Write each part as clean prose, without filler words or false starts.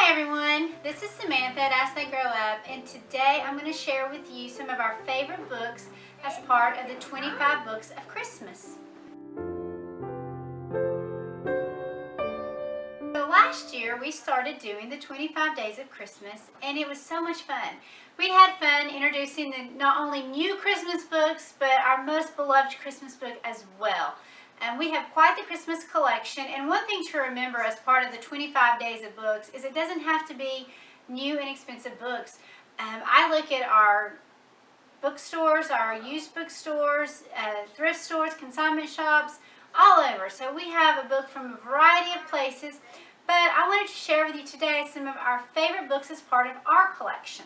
Hi everyone, this is Samantha at As They Grow Up, and today I'm going to share with you some of our favorite books as part of the 25 Books of Christmas. So last year we started doing the 25 Days of Christmas, and it was so much fun. We had fun introducing not only new Christmas books, but our most beloved Christmas book as well. And we have quite the Christmas collection, and one thing to remember as part of the 25 Days of Books is it doesn't have to be new and expensive books. I look at our bookstores, our used bookstores, thrift stores, consignment shops, all over. So we have a book from a variety of places, but I wanted to share with you today some of our favorite books as part of our collection.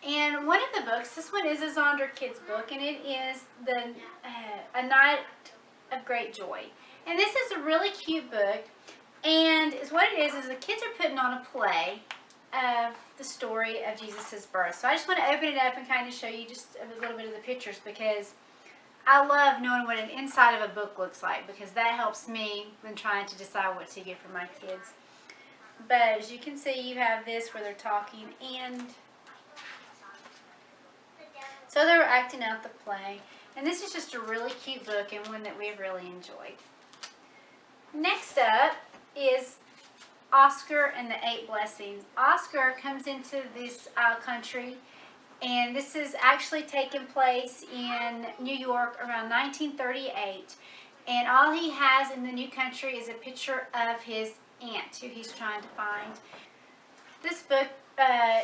And one of the books, this one is a Zonder Kids book, and it is A Night of Great Joy. And this is a really cute book, and what it is the kids are putting on a play of the story of Jesus' birth. So I just want to open it up and kind of show you just a little bit of the pictures, because I love knowing what an inside of a book looks like, because that helps me when trying to decide what to get for my kids. But as you can see, you have this where they're talking, and so they're acting out the play. And this is just a really cute book and one that we've really enjoyed. Next up is Oscar and the 8 Blessings. Oscar comes into this country, and this is actually taking place in New York around 1938. And all he has in the new country is a picture of his aunt who he's trying to find. This book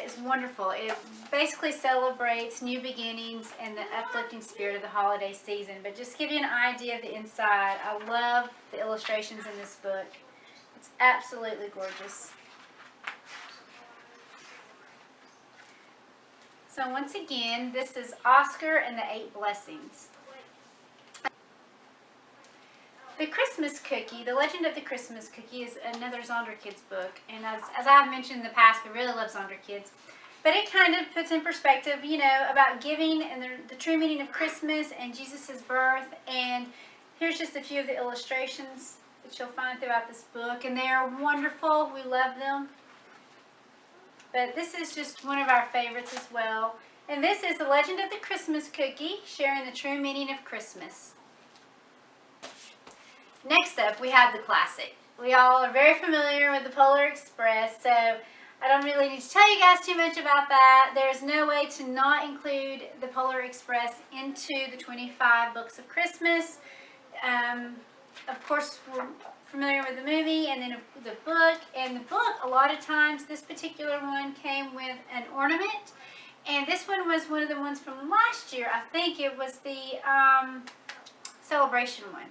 is wonderful. It basically celebrates new beginnings and the uplifting spirit of the holiday season. But just to give you an idea of the inside, I love the illustrations in this book. It's absolutely gorgeous. So once again, this is Oscar and the 8 Blessings. The Christmas Cookie, The Legend of the Christmas Cookie, is another Zonder Kids book. And as I've mentioned in the past, we really love Zonder Kids. But it kind of puts in perspective, about giving and the true meaning of Christmas and Jesus' birth. And here's just a few of the illustrations that you'll find throughout this book. And they are wonderful. We love them. But this is just one of our favorites as well. And this is The Legend of the Christmas Cookie, sharing the true meaning of Christmas. Next up, we have the classic. We all are very familiar with the Polar Express, so I don't really need to tell you guys too much about that. There's no way to not include the Polar Express into the 25 Books of Christmas. Of course, we're familiar with the movie and then the book. And the book, a lot of times, this particular one came with an ornament. And this one was one of the ones from last year. I think it was the Celebration one.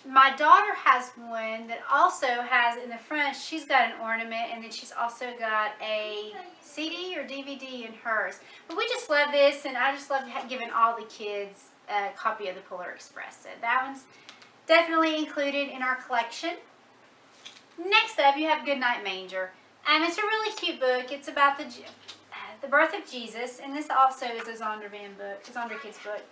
My daughter has one that also has in the front, she's got an ornament, and then she's also got a CD or DVD in hers. But we just love this, and I just love giving all the kids a copy of the Polar Express. So that one's definitely included in our collection. Next up, you have Goodnight Manger. It's a really cute book. It's about the birth of Jesus, and this also is a Zonder Kids book.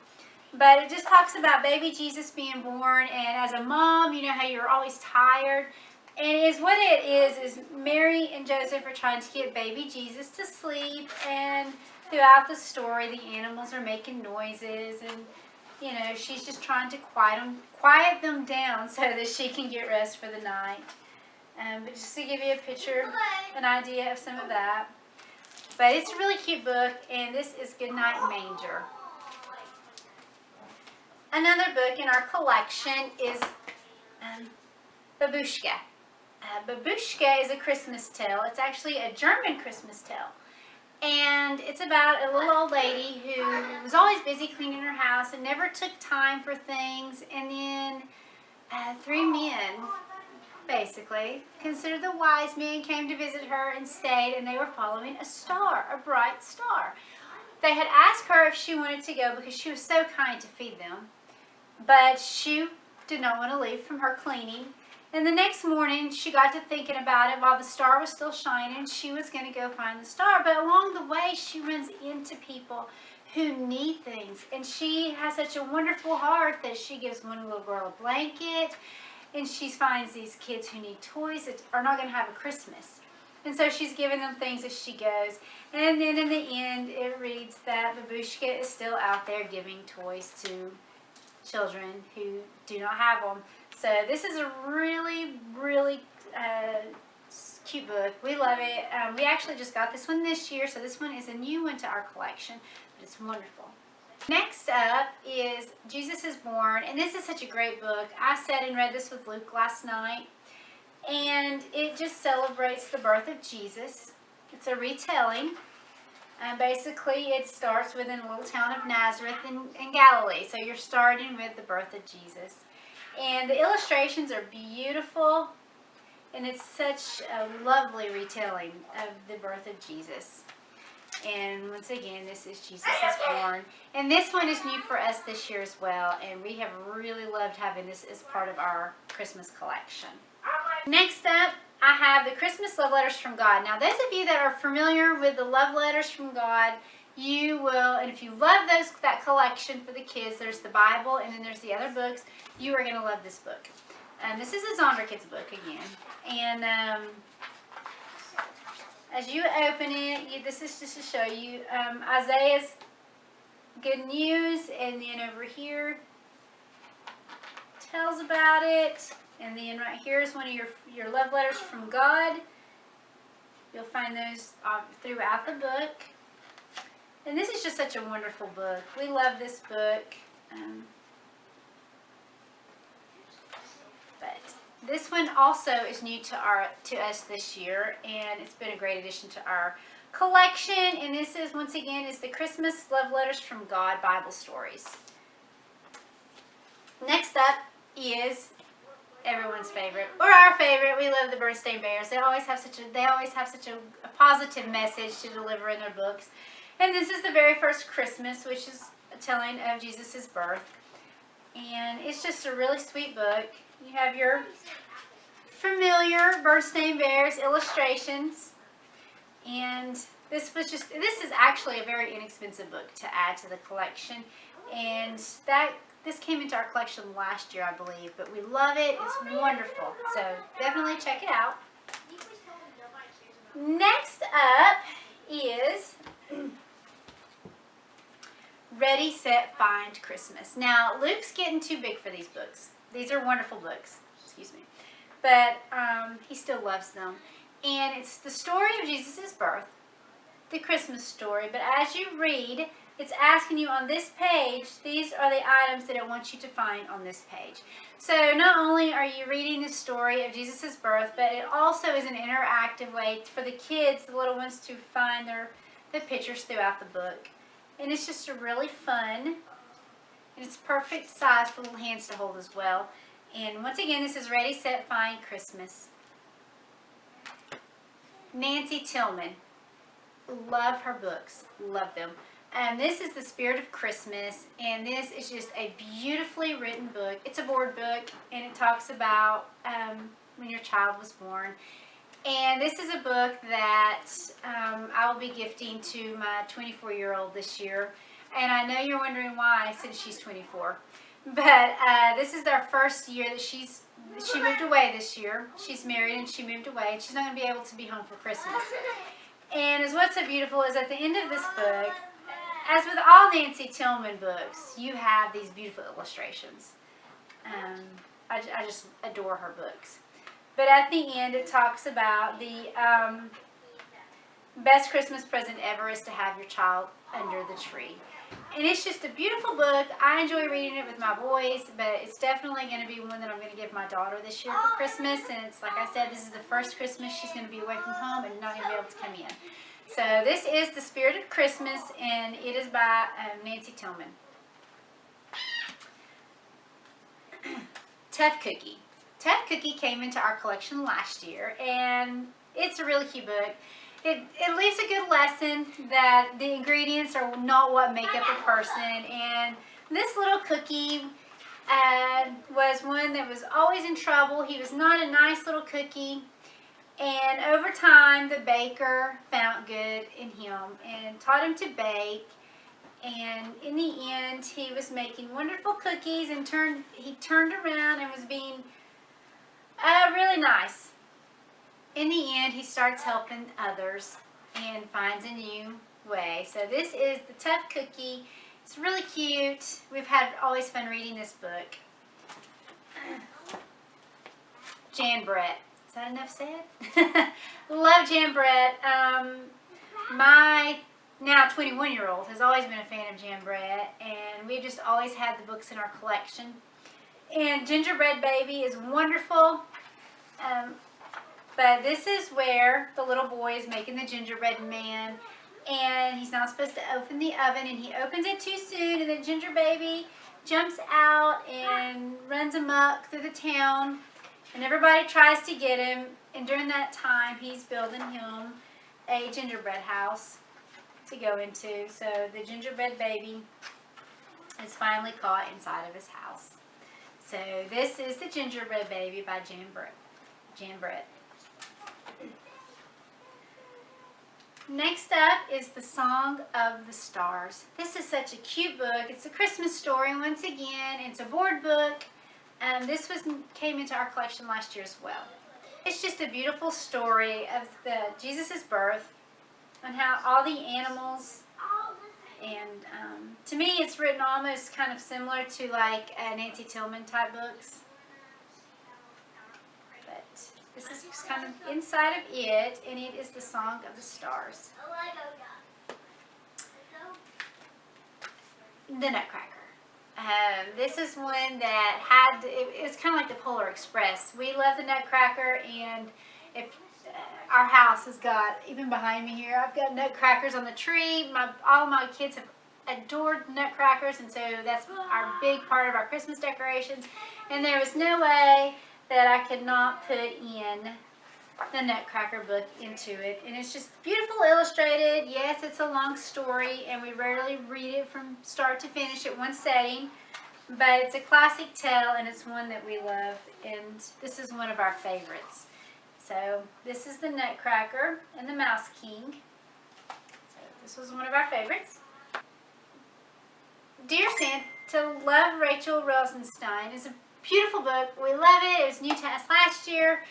But it just talks about baby Jesus being born, and as a mom, you know how you're always tired. And what it is Mary and Joseph are trying to get baby Jesus to sleep, and throughout the story, the animals are making noises, and she's just trying to quiet them down so that she can get rest for the night. But just to give you a picture, an idea of some of that. But it's a really cute book, and this is Goodnight Manger. Another book in our collection is Babushka. Babushka is a Christmas tale. It's actually a German Christmas tale. And it's about a little old lady who was always busy cleaning her house and never took time for things. And then 3 men, basically, considered the wise men, came to visit her and stayed, and they were following a star, a bright star. They had asked her if she wanted to go because she was so kind to feed them. But she did not want to leave from her cleaning. And the next morning, she got to thinking about it while the star was still shining. She was going to go find the star. But along the way, she runs into people who need things. And she has such a wonderful heart that she gives one little girl a blanket. And she finds these kids who need toys that are not going to have a Christmas. And so she's giving them things as she goes. And then in the end, it reads that Babushka is still out there giving toys to children who do not have them. So this is a really, really cute book. We love it. We actually just got this one this year, so this one is a new one to our collection, but it's wonderful. Next up is Jesus is Born, and this is such a great book. I sat and read this with Luke last night, and it just celebrates the birth of Jesus. It's a retelling. Basically, it starts within a little town of Nazareth in Galilee, so you're starting with the birth of Jesus. And the illustrations are beautiful, and it's such a lovely retelling of the birth of Jesus. And once again, this is Jesus is Born. And this one is new for us this year as well, and we have really loved having this as part of our Christmas collection. Next up, I have the Christmas Love Letters from God. Now, those of you that are familiar with the Love Letters from God, you will, and if you love that collection for the kids, there's the Bible and then there's the other books, you are going to love this book. This is a Zonder Kids book again. And as you open it, this is just to show you Isaiah's good news, and then over here tells about it. And then right here is one of your love letters from God. You'll find those throughout the book. And this is just such a wonderful book. We love this book. But this one also is new to us this year, and it's been a great addition to our collection. And this is, once again, is the Christmas Love Letters from God Bible Stories. Next up is everyone's favorite, or our favorite. We love the Birthday Bears. They always have such a positive message to deliver in their books. And this is the very first Christmas, which is a telling of Jesus' birth. And it's just a really sweet book. You have your familiar Birthday Bears illustrations. And this is actually a very inexpensive book to add to the collection. And this came into our collection last year, I believe, but we love it. It's wonderful. So definitely check it out. Next up is Ready, Set, Find Christmas. Now, Luke's getting too big for these books. These are wonderful books, excuse me. But he still loves them. And it's the story of Jesus' birth, the Christmas story. But as you read, it's asking you on this page, these are the items that it wants you to find on this page. So not only are you reading the story of Jesus' birth, but it also is an interactive way for the kids, the little ones, to find the pictures throughout the book. And it's just a really fun, and it's perfect size for little hands to hold as well. And once again, this is Ready, Set, Find Christmas. Nancy Tillman. Love her books. Love them. This is The Spirit of Christmas, and this is just a beautifully written book. It's a board book, and it talks about when your child was born. And this is a book that I will be gifting to my 24-year-old this year. And I know you're wondering why, since she's 24. But this is our first year that she moved away this year. She's married and she moved away, and she's not going to be able to be home for Christmas. And what's so beautiful is at the end of this book, as with all Nancy Tillman books, you have these beautiful illustrations. I just adore her books. But at the end, it talks about the best Christmas present ever is to have your child under the tree. And it's just a beautiful book. I enjoy reading it with my boys, but it's definitely going to be one that I'm going to give my daughter this year for Christmas. And it's like I said, this is the first Christmas she's going to be away from home and not going to be able to come in. So this is The Spirit of Christmas, and it is by Nancy Tillman. Tough Cookie. Tough Cookie came into our collection last year, and it's a really cute book. It leaves a good lesson that the ingredients are not what make up a person. And this little cookie was one that was always in trouble. He was not a nice little cookie. And over time, the baker found good in him and taught him to bake. And in the end, he was making wonderful cookies, and he turned around and was being really nice. in the end, he starts helping others and finds a new way. So this is The Tough Cookie. It's really cute. We've had always fun reading this book. Gingerbread. Is that enough said? Love Gingerbread. My now 21-year-old has always been a fan of Gingerbread, and we've just always had the books in our collection. And Gingerbread Baby is wonderful. But this is where the little boy is making the gingerbread man, and he's not supposed to open the oven, and he opens it too soon, and the ginger baby jumps out and runs amok through the town, and everybody tries to get him, and during that time he's building him a gingerbread house to go into. So the gingerbread baby is finally caught inside of his house. So this is The Gingerbread Baby by Gingerbread. Next up is The Song of the Stars. This is such a cute book. It's a Christmas story once again. It's a board book. This came into our collection last year as well. It's just a beautiful story of Jesus' birth and how all the animals, and to me it's written almost kind of similar to like Nancy Tillman type books. This is just kind of inside of it, and it is The Song of the Stars. The Nutcracker. This is one that had, it was kind of like the Polar Express. We love the Nutcracker, and if our house has got, even behind me here, I've got nutcrackers on the tree. All my kids have adored nutcrackers, and so that's our big part of our Christmas decorations. And there was no way that I could not put in the Nutcracker book into it. And it's just beautiful illustrated. Yes, it's a long story, and we rarely read it from start to finish at one setting, but it's a classic tale, and it's one that we love, and this is one of our favorites. So this is the Nutcracker and the Mouse King. So this was one of our favorites. Dear Santa, Love Rachel Rosenstein is a beautiful book. We love it. It was new to us last year.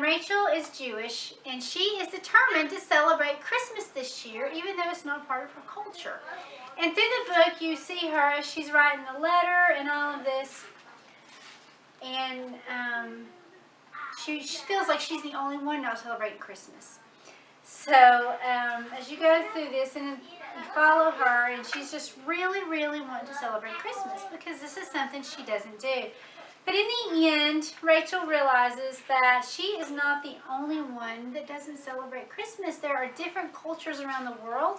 Rachel is Jewish, and she is determined to celebrate Christmas this year, even though it's not part of her culture. And through the book, you see her as she's writing the letter and all of this, and she feels like she's the only one not celebrating Christmas. So as you go through this and you follow her, and she's just really, really wanting to celebrate Christmas because this is something she doesn't do. But in the end, Rachel realizes that she is not the only one that doesn't celebrate Christmas. There are different cultures around the world,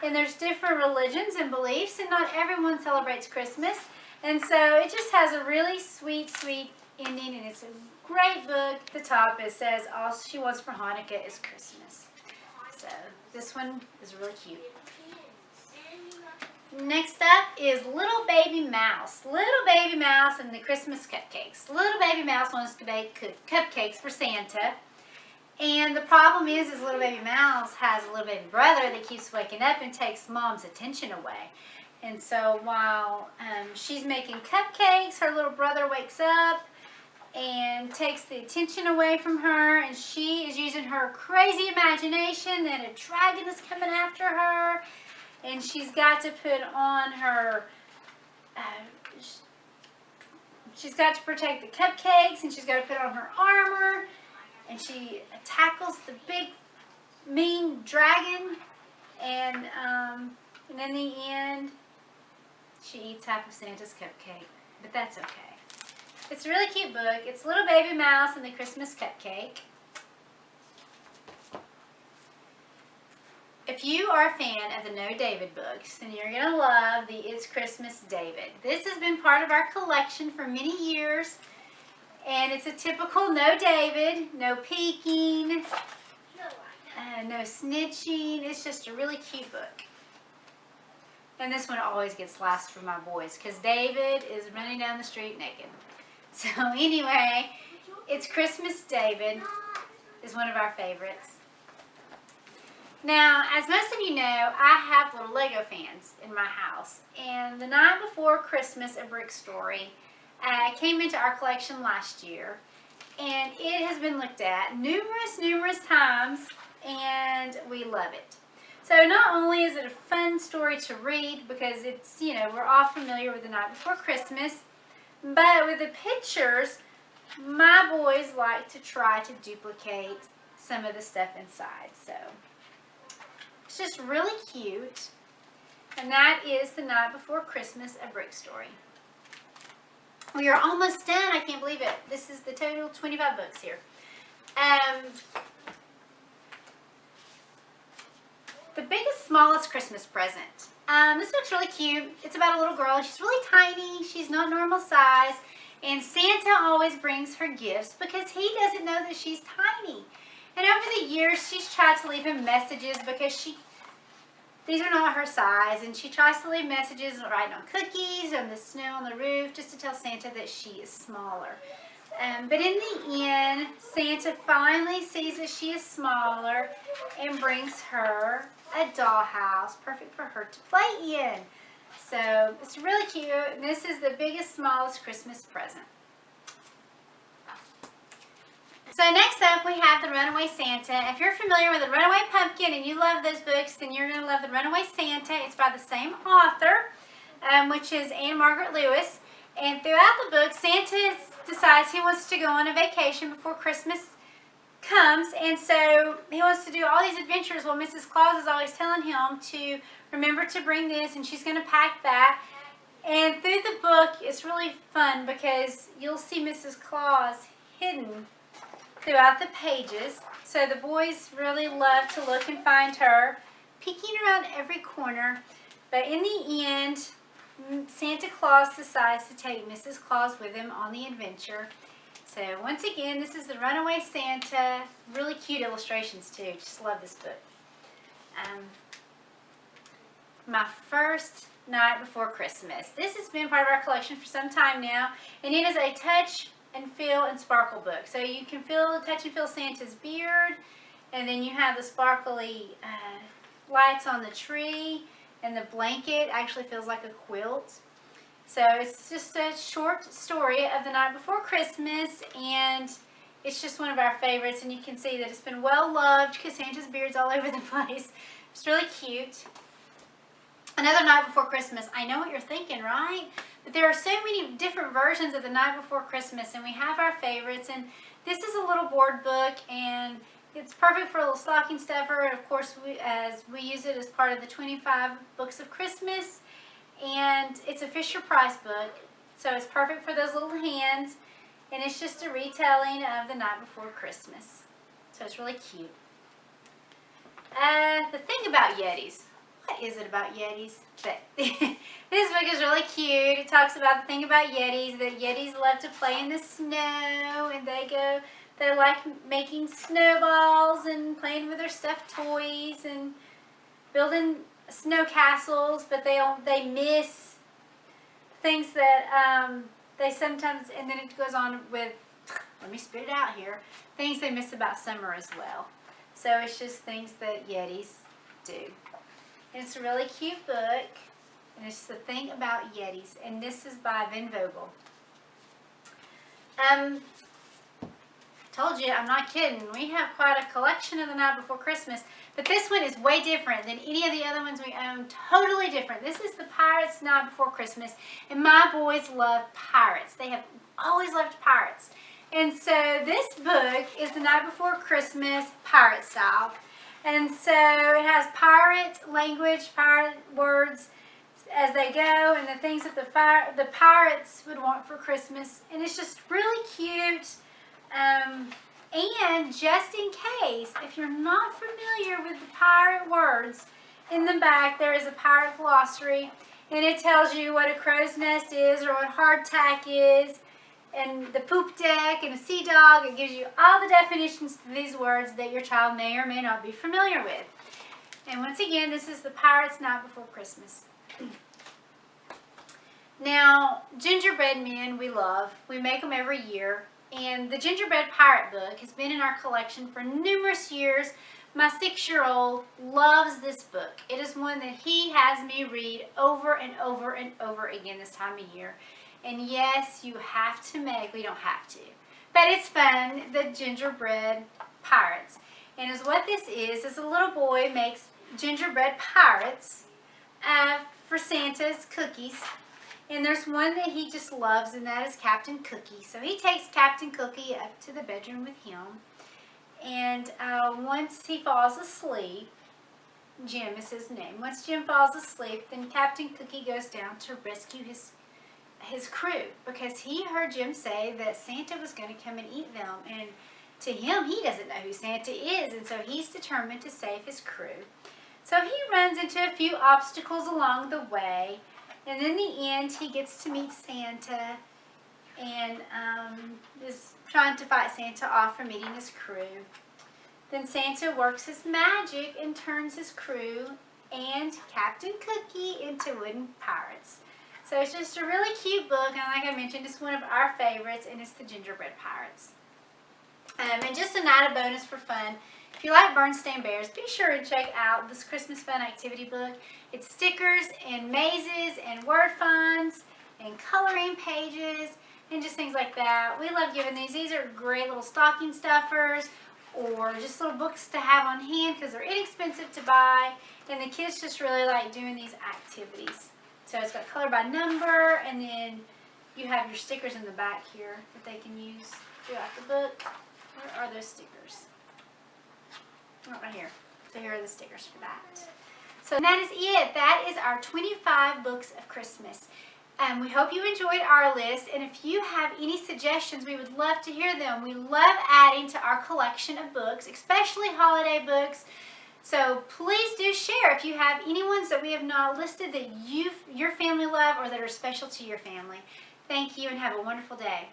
and there's different religions and beliefs, and not everyone celebrates Christmas. And so it just has a really sweet, sweet ending, and it's a great book. At the top it says all she wants for Hanukkah is Christmas. So this one is really cute. Next up is Little Baby Mouse. Little Baby Mouse and the Christmas Cupcakes. Little Baby Mouse wants to bake cupcakes for Santa. And the problem is Little Baby Mouse has a little baby brother that keeps waking up and takes Mom's attention away. And so while she's making cupcakes, her little brother wakes up and takes the attention away from her, and she is using her crazy imagination that a dragon is coming after her. And she's got to put on her, she's got to protect the cupcakes, and she's got to put on her armor, and she tackles the big, mean dragon, and in the end, she eats half of Santa's cupcake, but that's okay. It's a really cute book. It's Little Baby Mouse and the Christmas Cupcake. If you are a fan of the No David books, then you're going to love the It's Christmas David. This has been part of our collection for many years, and it's a typical No David, no peeking, no snitching. It's just a really cute book. And this one always gets last for my boys because David is running down the street naked. So anyway, It's Christmas David is one of our favorites. Now, as most of you know, I have little Lego fans in my house, and the night before Christmas, A Brick Story came into our collection last year, and it has been looked at numerous times, and we love it. So not only is it a fun story to read because it's, we're all familiar with The Night Before Christmas, but with the pictures, my boys like to try to duplicate some of the stuff inside. So it's just really cute. And that is The Night Before Christmas, a brick story. We are almost done. I can't believe it. This is the total 25 books here. The biggest, smallest Christmas present. This looks really cute. It's about a little girl. She's really tiny. She's not normal size. And Santa always brings her gifts because he doesn't know that she's tiny. And over the years, she's tried to leave him messages because these are not her size. And she tries to leave messages writing on cookies, on the snow on the roof, just to tell Santa that she is smaller. But in the end, Santa finally sees that she is smaller and brings her a dollhouse, perfect for her to play in. So it's really cute. And this is the biggest, smallest Christmas present. So next up, we have the Runaway Santa. If you're familiar with the Runaway Pumpkin and you love those books, then you're going to love the Runaway Santa. It's by the same author, which is Anne Margaret Lewis. And throughout the book, Santa decides he wants to go on a vacation before Christmas comes, and so he wants to do all these adventures while Mrs. Claus is always telling him to remember to bring this, and she's going to pack that. And through the book, it's really fun because you'll see Mrs. Claus hidden throughout the pages. So the boys really love to look and find her, peeking around every corner. But in the end, Santa Claus decides to take Mrs. Claus with him on the adventure. So once again, this is the Runaway Santa. Really cute illustrations too. Just love this book. My first Night Before Christmas. This has been part of our collection for some time now, and it is a touch and feel and sparkle book. So you can touch and feel Santa's beard, and then you have the sparkly lights on the tree, and the blanket actually feels like a quilt. So it's just a short story of the night before Christmas, and it's just one of our favorites, and you can see that it's been well loved because Santa's beard's all over the place. It's really cute. Another Night Before Christmas. I know what you're thinking, right? But there are so many different versions of the Night Before Christmas, and we have our favorites. And this is a little board book, and it's perfect for a little stocking stuffer. And of course, we use it as part of the 25 Books of Christmas. And it's a Fisher-Price book, so it's perfect for those little hands. And it's just a retelling of the Night Before Christmas. So it's really cute. The thing about Yetis. What is it about Yetis? This book is really cute. It talks about the thing about Yetis, that Yetis love to play in the snow, and they like making snowballs and playing with their stuffed toys and building snow castles, but they miss things that they sometimes, and then it goes on with, let me spit it out here, things they miss about summer as well. So it's just things that Yetis do. And it's a really cute book, and it's the thing about Yetis, and this is by Vin Vogel. Told you, I'm not kidding. We have quite a collection of the Night Before Christmas, but this one is way different than any of the other ones we own. Totally different. This is the Pirates Night Before Christmas, and my boys love pirates. They have always loved pirates. And so this book is the Night Before Christmas pirate style. And so it has pirate language, pirate words as they go, and the things that the pirates would want for Christmas. And it's just really cute. And just in case, if you're not familiar with the pirate words, in the back there is a pirate glossary, and it tells you what a crow's nest is, or what hardtack is, and the poop deck, and a sea dog. It gives you all the definitions to these words that your child may or may not be familiar with. And once again, this is the Pirates Night Before Christmas. Now, gingerbread men we love. We make them every year. And the Gingerbread Pirate book has been in our collection for numerous years. My 6-year-old loves this book. It is one that he has me read over and over and over again this time of year. And yes, you have to make, we don't have to, but it's fun, the Gingerbread Pirates. And is what this is a little boy makes gingerbread pirates for Santa's cookies. And there's one that he just loves, and that is Captain Cookie. So he takes Captain Cookie up to the bedroom with him. And once he falls asleep, Jim is his name. Once Jim falls asleep, then Captain Cookie goes down to rescue his crew, because he heard Jim say that Santa was going to come and eat them. And to him, he doesn't know who Santa is, and so he's determined to save his crew. So he runs into a few obstacles along the way, and in the end, he gets to meet Santa and is trying to fight Santa off from eating his crew. Then Santa works his magic and turns his crew and Captain Cookie into wooden pirates. So it's just a really cute book, and like I mentioned, it's one of our favorites, and it's the Gingerbread Pirates. And just an added bonus for fun, if you like Bernstein Bears, be sure and check out this Christmas Fun Activity book. It's stickers and mazes and word finds and coloring pages and just things like that. We love giving these. These are great little stocking stuffers or just little books to have on hand because they're inexpensive to buy, and the kids just really like doing these activities. So it's got color by number, and then you have your stickers in the back here that they can use throughout the book. Where are those stickers? Oh, right here. So here are the stickers for that. So that is it. That is our 25 books of Christmas. We hope you enjoyed our list, and if you have any suggestions, we would love to hear them. We love adding to our collection of books, especially holiday books. So please do share if you have any ones that we have not listed that your family love or that are special to your family. Thank you and have a wonderful day.